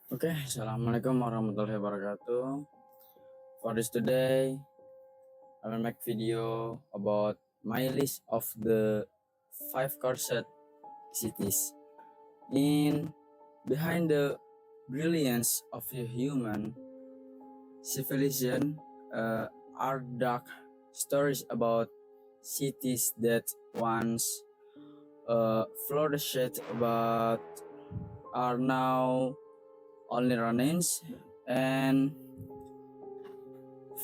Okay, assalamualaikum warahmatullahi wabarakatuh. For this today, I will make video about my list of the five cursed cities. In behind the brilliance of a human civilization are dark stories about cities that once flourished but are now only ruins and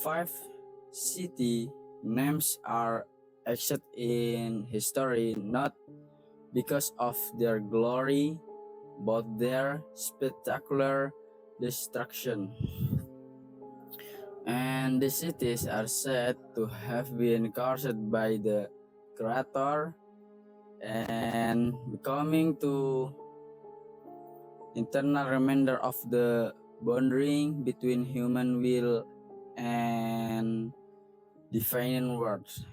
five city names are etched in history not because of their glory but their spectacular destruction. And the cities are said to have been cursed by the creator and becoming to internal reminder of the boundary between human will and divine words.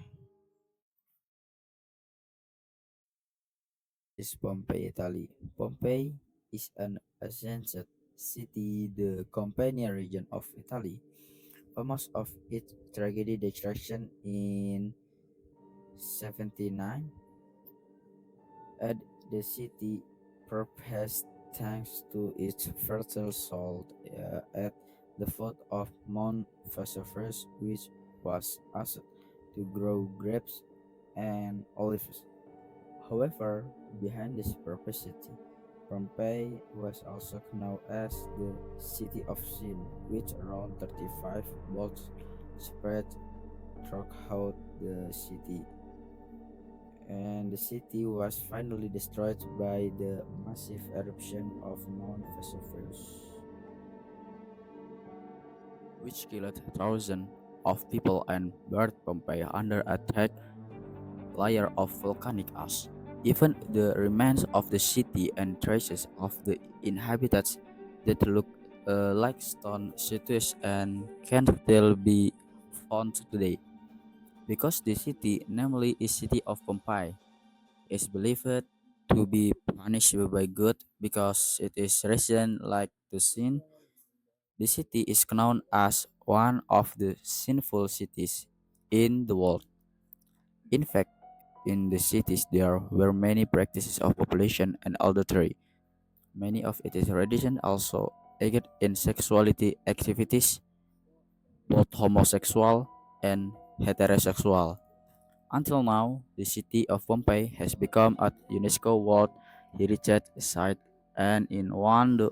Is Pompeii, Italy. Pompeii is an ancient city, the Campania region of Italy, famous of its tragedy destruction in 79. At the city, perhaps thanks to its fertile soil at the foot of Mount Vesuvius, which was asked to grow grapes and olives. However, behind this perversity, Pompeii was also known as the City of Sin, which around 35 volts spread throughout the city, and the city was finally destroyed by the massive eruption of Mount Vesuvius, which killed thousands of people and buried Pompeii under a thick layer of volcanic ash. Even the remains of the city and traces of the inhabitants that look like stone statues and can still be found today. Because the city, namely is city of Pompeii, is believed to be punished by God because it is resident like the sin. The city is known as one of the sinful cities in the world. In fact, in the cities there were many practices of population and adultery. Many of its traditions also engage in sexuality activities, both homosexual and heterosexual. Until now, the city of Pompeii has become a UNESCO World Heritage Site and in one of the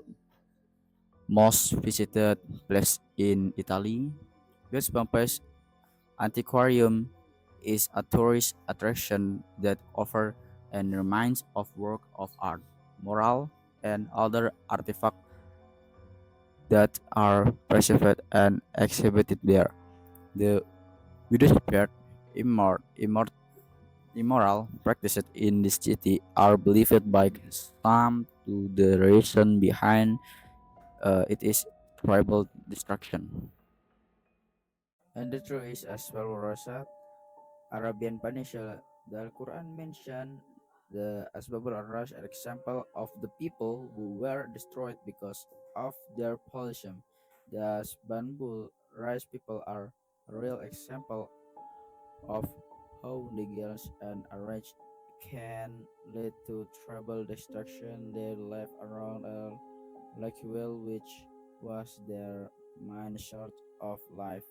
most visited places in Italy. This Pompeii's Antiquarium is a tourist attraction that offers and reminds of work of art, moral, and other artifacts that are preserved and exhibited there. The widespread immoral practices in this city are believed by some to the reason behind it is tribal destruction. And the truth is as well, Rosat, Arabian Peninsula, the Al-Quran mentioned the Asbabul Arash are example of the people who were destroyed because of their pollution. The Asbabul Rice people are a real example of how negligence and outrage can lead to tribal destruction. They left around a lake well, which was their main source of life.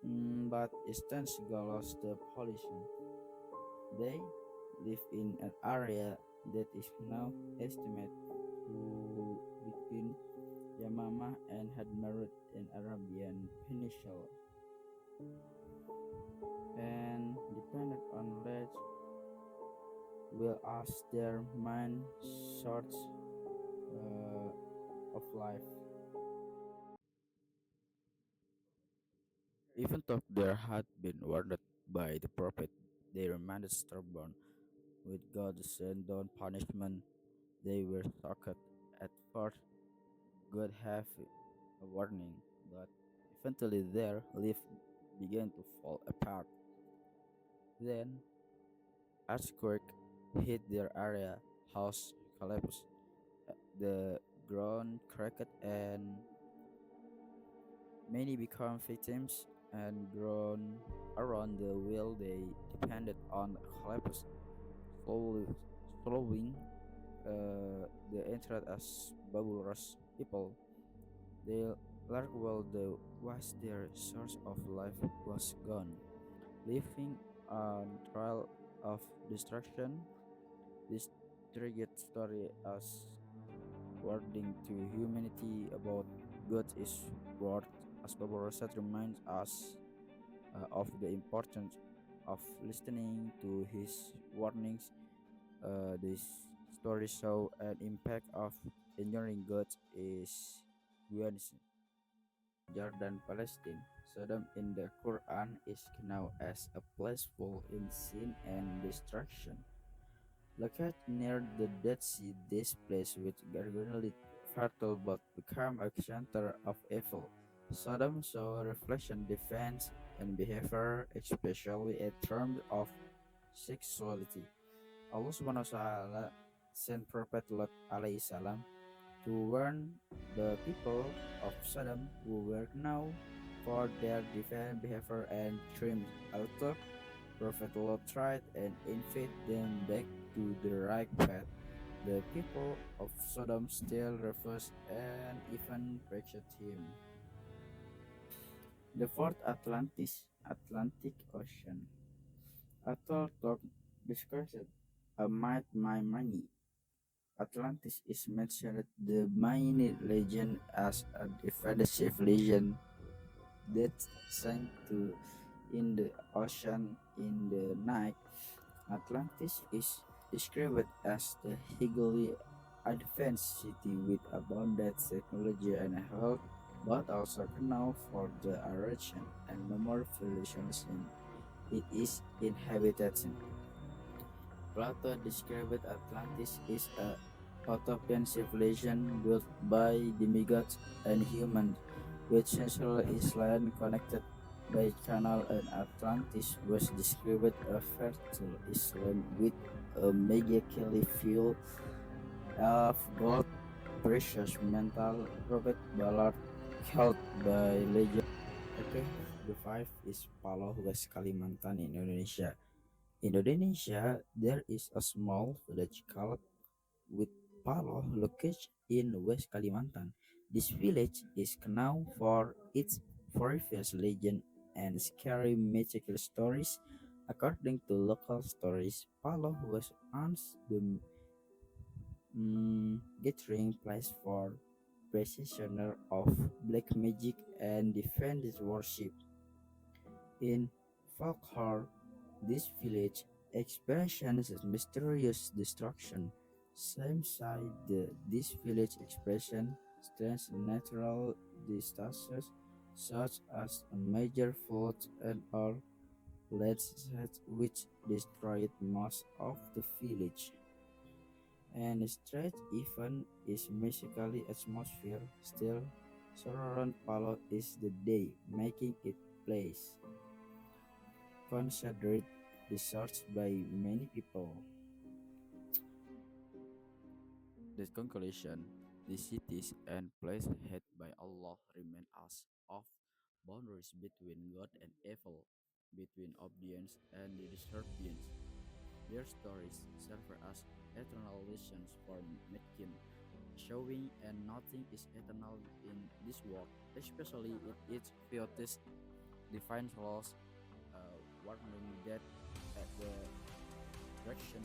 But instead lost the pollution. They live in an area that is now estimated to between Yamama and Hadmarut in Arabian Peninsula, and depended on land will as their main source of life. Even though they had been warned by the prophet, they remained stubborn. With God sent down punishment, they were shocked. At first, God have a warning, but eventually their life began to fall apart. Then, earthquake hit their area, house collapsed, the ground cracked and many become victims and grown around the world. They depended on collapse, slowly, slowing the interest as bubble rush people. They learned while the was their source of life was gone, leaving a trail of destruction. This tragic story as wording to humanity about God is worth as Baba Rosat reminds us of the importance of listening to his warnings. This story show an impact of ignoring God is humanism. Jordan, Palestine. Sodom in the Quran is known as a place full in sin and destruction. Located near the Dead Sea, this place which originally fertile but became a center of evil. Sodom saw reflection, defense, and behavior, especially in terms of sexuality. Allah Subhanahu wa Taala sent Prophet Lot alaihi salam to warn the people of Sodom who were known for their deviant behavior and crimes. Although Prophet Lot tried and invite them back to the right path, the people of Sodom still refused and even rejected him. The fourth Atlantic Ocean. Atoll Talk discussed a might my money. Atlantis is mentioned the Maine legend as a defensive legend that sank to in the ocean in the night. Atlantis is described as the hugely advanced city with abundant technology and health, but also known for the erosion and numerous violations in it is inhabited. Plato described Atlantis as a utopian civilization built by demigods and humans, with central island connected by canal, and Atlantis was described a fertile island with a magically full of gold, precious metal. Robert Ballard held by legend. Okay, the five is Paloh, West Kalimantan in Indonesia. In Indonesia, there is a small village called with Paloh located in West Kalimantan. This village is known for its previous legend and scary mythical stories. According to local stories, Paloh was once the gathering place for practitioners of black magic and defended worship. In folklore, this village experiences mysterious destruction. Same side, this village expression strange natural disasters such as a major flood and or landslide which destroyed most of the village. And strange even is musically atmosphere still surround Palo is the day, making it place considered research by many people. The conclusion, the cities and places held by Allah remain as of boundaries between God and evil, between obedience and the disobedience. Their stories serve as eternal lessons for mankind, showing and nothing is eternal in this world, especially in its chaotic divine laws, warning that at the direction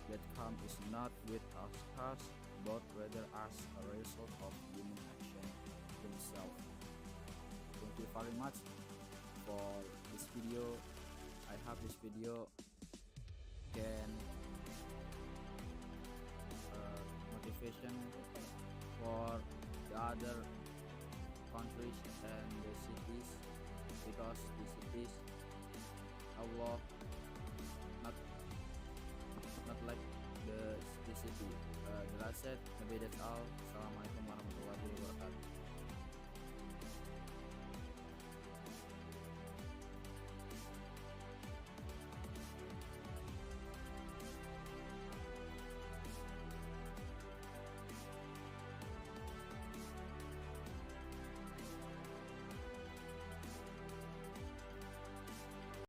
that come is not with us, but rather as a result of human action themselves. Thank you very much for this video. I hope this video can motivation for the other countries and the cities, because the cities Allah not like the city. The last said, maybe that's all.